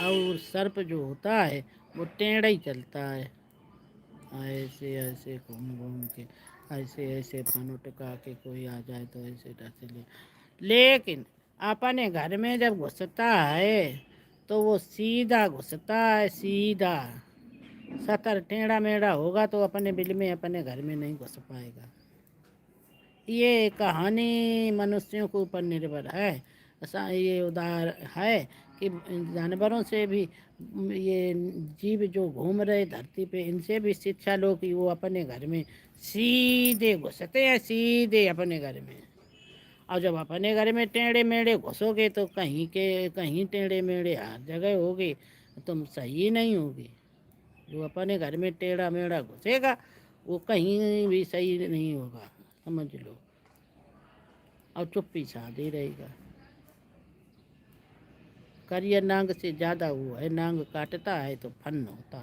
और सर्प जो होता है वो टेढ़ा ही चलता है, ऐसे ऐसे घूम घूम के, ऐसे ऐसे फन टिका के कोई आ जाए तो ऐसे चले। लेकिन अपने घर में जब घुसता है तो वो सीधा घुसता है, सीधा। सतर टेढ़ा मेढ़ा होगा तो अपने बिल में, अपने घर में नहीं घुस पाएगा। ये कहानी मनुष्यों के ऊपर निर्भर है। ऐसा ये उदाहरण है कि जानवरों से भी, ये जीव जो घूम रहे धरती पे, इनसे भी शिक्षा लो कि वो अपने घर में सीधे घुसते हैं, सीधे अपने घर में। और जब अपने घर में टेढ़े मेढ़े घुसोगे तो कहीं के कहीं टेढ़े मेढ़े हर जगह होगे, तुम सही नहीं होगी। जो अपने घर में टेढ़ा मेढ़ा घुसेगा वो कहीं भी सही नहीं होगा, समझ लो। और चुप्पी साधे रहेगा। करियर नांग से ज़्यादा वो है, नांग काटता है तो फन होता है।